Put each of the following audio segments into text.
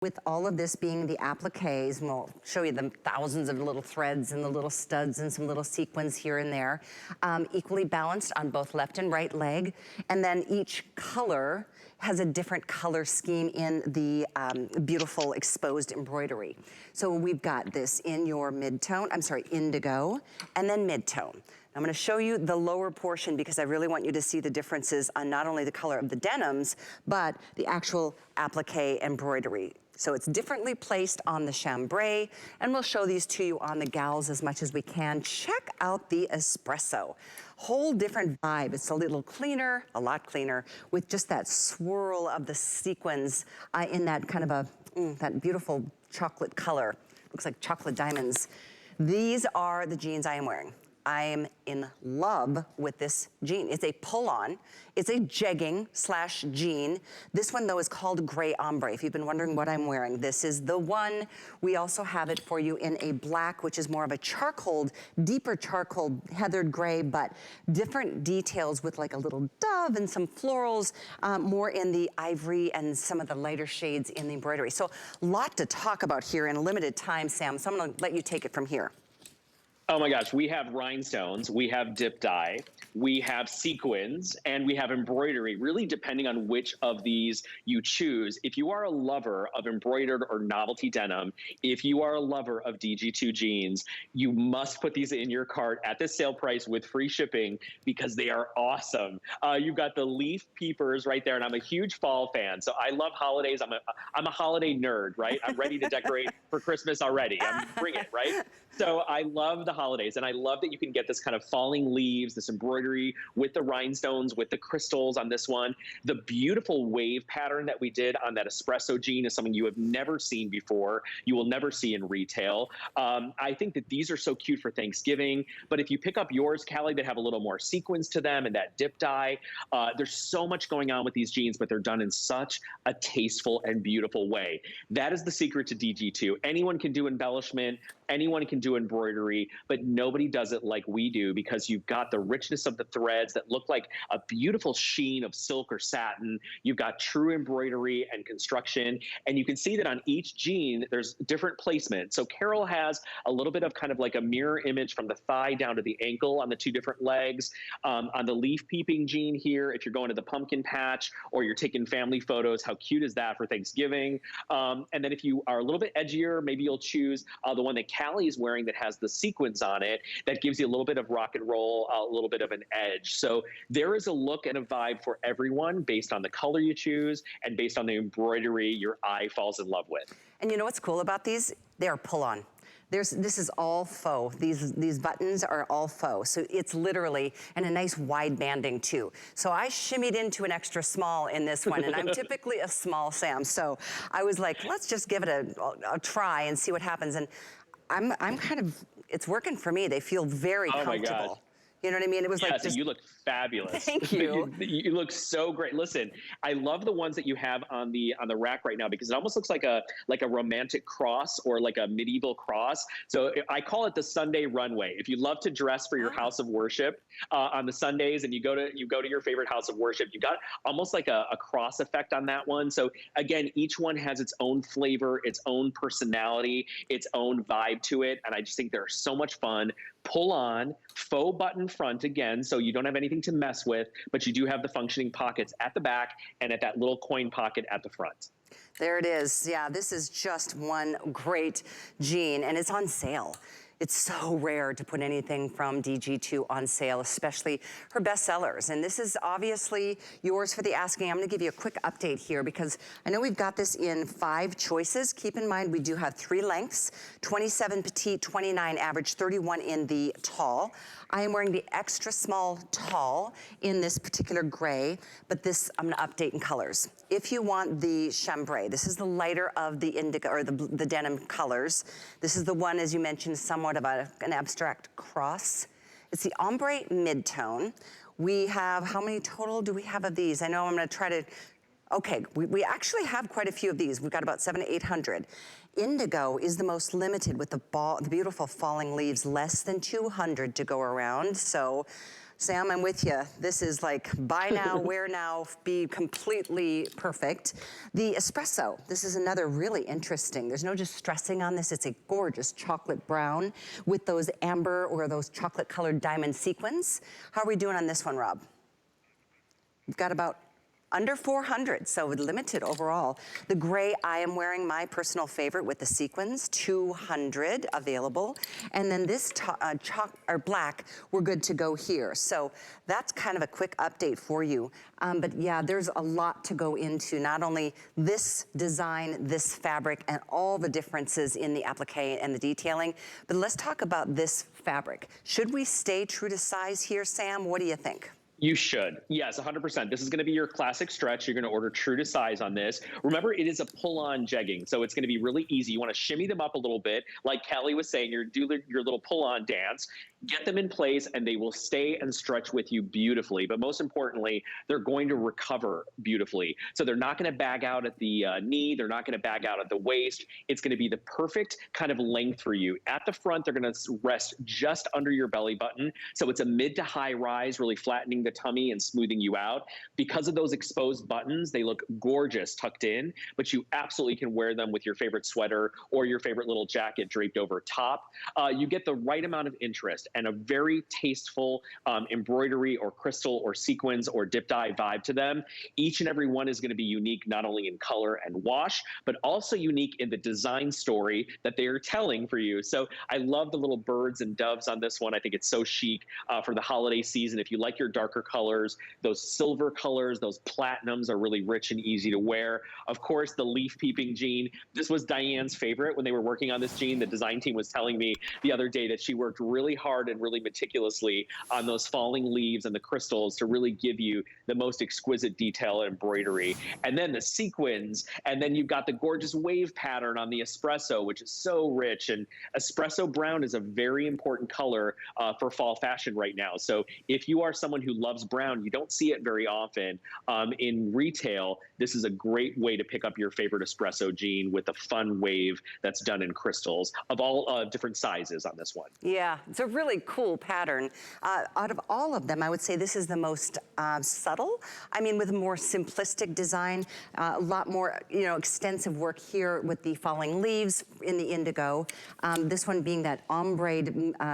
with all of this being the appliques, and we'll show you the thousands of little threads and the little studs and some little sequins here and there, equally balanced on both left and right leg. And then each color has a different color scheme in the beautiful exposed embroidery. So we've got this in your mid-tone, I'm sorry, indigo, and then mid-tone. I'm gonna show you the lower portion because I really want you to see the differences on not only the color of the denims, but the actual applique embroidery. So it's differently placed on the chambray, and we'll show these to you on the gals as much as we can. Check out the espresso. Whole different vibe. It's a little cleaner, a lot cleaner, with just that swirl of the sequins in that kind of that beautiful chocolate color. Looks like chocolate diamonds. These are the jeans I am wearing. I am in love with this jean. It's a pull-on. It's a jegging / jean. This one though is called gray ombre. If you've been wondering what I'm wearing, this is the one. We also have it for you in a black, which is more of a charcoal, deeper charcoal, heathered gray, but different details with like a little dove and some florals, more in the ivory and some of the lighter shades in the embroidery. So a lot to talk about here in a limited time, Sam. So I'm gonna let you take it from here. Oh my gosh, we have rhinestones, we have dip dye, we have sequins, and we have embroidery, really depending on which of these you choose. If you are a lover of embroidered or novelty denim, if you are a lover of DG2 jeans, you must put these in your cart at the sale price with free shipping because they are awesome. You've got the leaf peepers right there, and I'm a huge fall fan, so I love holidays. I'm a holiday nerd, right? I'm ready to decorate for Christmas already. Bring it, right? So I love the holidays, and I love that you can get this kind of falling leaves, this embroidery with the rhinestones, with the crystals on this one. The beautiful wave pattern that we did on that espresso jean is something you have never seen before. You will never see in retail. I think that these are so cute for Thanksgiving, but if you pick up yours, Callie, that have a little more sequins to them and that dip dye, there's so much going on with these jeans, but they're done in such a tasteful and beautiful way. That is the secret to DG2. Anyone can do embellishment, anyone can do embroidery, but nobody does it like we do because you've got the richness of the threads that look like a beautiful sheen of silk or satin. You've got true embroidery and construction, and you can see that on each jean, there's different placement. So Carol has a little bit of kind of like a mirror image from the thigh down to the ankle on the two different legs. On the leaf peeping jean here, if you're going to the pumpkin patch or you're taking family photos, how cute is that for Thanksgiving? And then if you are a little bit edgier, maybe you'll choose the one that Callie is wearing that has the sequins on it that gives you a little bit of rock and roll, a little bit of an edge. So there is a look and a vibe for everyone based on the color you choose and based on the embroidery your eye falls in love with. And you know what's cool about these? They are pull-on. This is all faux. These buttons are all faux. So it's literally, and a nice wide banding too. So I shimmied into an extra small in this one, and I'm typically a small Sam. So I was like, let's just give it a try and see what happens. And I'm kind of, it's working for me. They feel very comfortable. My God. You know what I mean? It was like, just, you look fabulous. Thank you. You look so great. Listen, I love the ones that you have on the rack right now because it almost looks like a romantic cross or like a medieval cross. So I call it the Sunday runway. If you love to dress for your house of worship on the Sundays and you go to your favorite house of worship, you got almost like a cross effect on that one. So again, each one has its own flavor, its own personality, its own vibe to it, and I just think they're so much fun. Pull on, faux button front again, so you don't have anything to mess with, but you do have the functioning pockets at the back and at that little coin pocket at the front. There it is. Yeah, this is just one great jean, and it's on sale. It's so rare to put anything from DG2 on sale, especially her bestsellers. And this is obviously yours for the asking. I'm gonna give you a quick update here because I know we've got this in 5 choices. Keep in mind, we do have 3 lengths, 27 petite, 29 average, 31 in the tall. I am wearing the extra small tall in this particular gray, but this I'm gonna update in colors. If you want the chambray, this is the lighter of the indigo or the denim colors. This is the one, as you mentioned, somewhat of an abstract cross. It's the ombre mid-tone. We have, how many total do we have of these? I know I'm gonna try to, okay, we actually have quite a few of these. We've got about 700 to 800. Indigo is the most limited with the beautiful falling leaves, less than 200 to go around. So Sam, I'm with you. This is like buy now, wear now, be completely perfect. The espresso, this is another really interesting. There's no just stressing on this. It's a gorgeous chocolate brown with those amber or those chocolate colored diamond sequins. How are we doing on this one, Rob? We've got about under 400, so limited overall. The gray, I am wearing my personal favorite with the sequins, 200 available. And then this black, we're good to go here. So that's kind of a quick update for you. But yeah, there's a lot to go into, not only this design, this fabric, and all the differences in the applique and the detailing, but let's talk about this fabric. Should we stay true to size here, Sam? What do you think? You should. Yes, 100%. This is going to be your classic stretch. You're going to order true to size on this. Remember, it is a pull-on jegging, so it's going to be really easy. You want to shimmy them up a little bit. Like Callie was saying, do your little pull-on dance. Get them in place, and they will stay and stretch with you beautifully. But most importantly, they're going to recover beautifully. So they're not going to bag out at the knee. They're not going to bag out at the waist. It's going to be the perfect kind of length for you. At the front, they're going to rest just under your belly button. So it's a mid to high rise, really flattening the tummy and smoothing you out. Because of those exposed buttons, they look gorgeous tucked in, but you absolutely can wear them with your favorite sweater or your favorite little jacket draped over top. You get the right amount of interest and a very tasteful embroidery or crystal or sequins or dip dye vibe to them. Each and every one is going to be unique, not only in color and wash, but also unique in the design story that they are telling for you. So I love the little birds and doves on this one. I think it's so chic for the holiday season. If you like your darker colors, those silver colors, those platinums are really rich and easy to wear. Of course, the leaf peeping jean. This was Diane's favorite when they were working on this jean. The design team was telling me the other day that she worked really hard and really meticulously on those falling leaves and the crystals to really give you the most exquisite detail and embroidery. And then the sequins, and then you've got the gorgeous wave pattern on the espresso, which is so rich. And espresso brown is a very important color for fall fashion right now. So if you are someone who loves brown, you don't see it very often in retail. This is a great way to pick up your favorite espresso jean with a fun wave that's done in crystals of all different sizes on this one. Yeah, it's a really cool pattern. Out of all of them, I would say this is the most subtle. I mean, with a more simplistic design, a lot more, extensive work here with the falling leaves in the indigo. This one being that ombre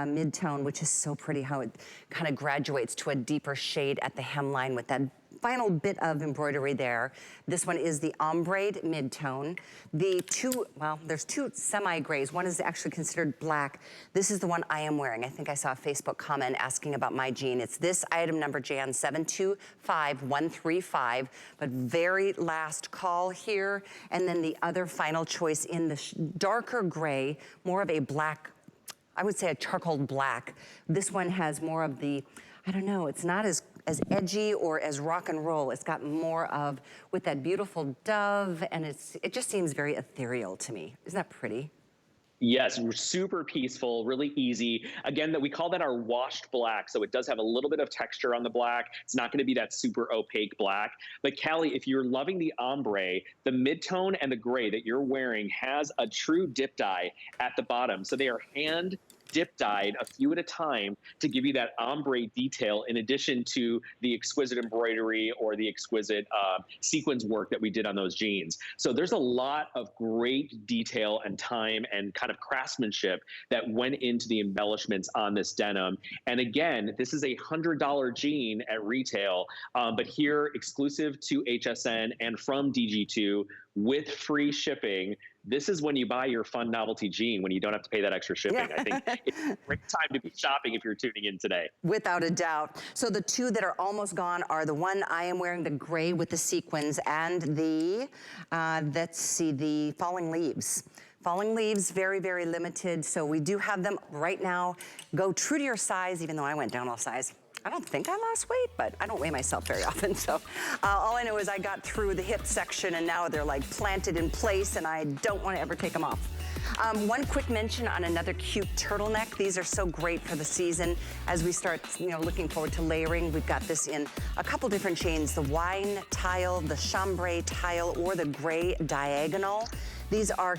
mid-tone, which is so pretty how it kind of graduates to a deeper shade at the hemline with that final bit of embroidery there. This one is the ombre mid-tone. There's two semi-grays. One is actually considered black. This is the one I am wearing. I think I saw a Facebook comment asking about my jean. It's this item number, Jan, 725135, but very last call here. And then the other final choice in the darker gray, more of a black, I would say a charcoal black. This one has more of the, I don't know, it's not as edgy or as rock and roll. It's got more of, with that beautiful dove, and it just seems very ethereal to me. Isn't that pretty? Yes, super peaceful, really easy. Again, we call that our washed black, so it does have a little bit of texture on the black. It's not going to be that super opaque black. But Callie, if you're loving the ombre, the mid-tone and the gray that you're wearing has a true dip dye at the bottom. So they are hand dip dyed a few at a time to give you that ombre detail in addition to the exquisite embroidery or the exquisite sequins work that we did on those jeans. So there's a lot of great detail and time and kind of craftsmanship that went into the embellishments on this denim. And again, this is a $100 jean at retail, but here exclusive to HSN and from DG2 with free shipping. This is when you buy your fun novelty jean, when you don't have to pay that extra shipping. I think it's a great time to be shopping if you're tuning in today. Without a doubt. So the two that are almost gone are the one I am wearing, the gray with the sequins, and the, let's see, the falling leaves. Falling leaves, very, very limited. So we do have them right now. Go true to your size, even though I went down all size. I don't think I lost weight, but I don't weigh myself very often. So all I know is I got through the hip section and now they're like planted in place and I don't want to ever take them off. One quick mention on another cute turtleneck. These are so great for the season as we start, looking forward to layering. We've got this in a couple different shades, the wine tile, the chambray tile, or the gray diagonal. These are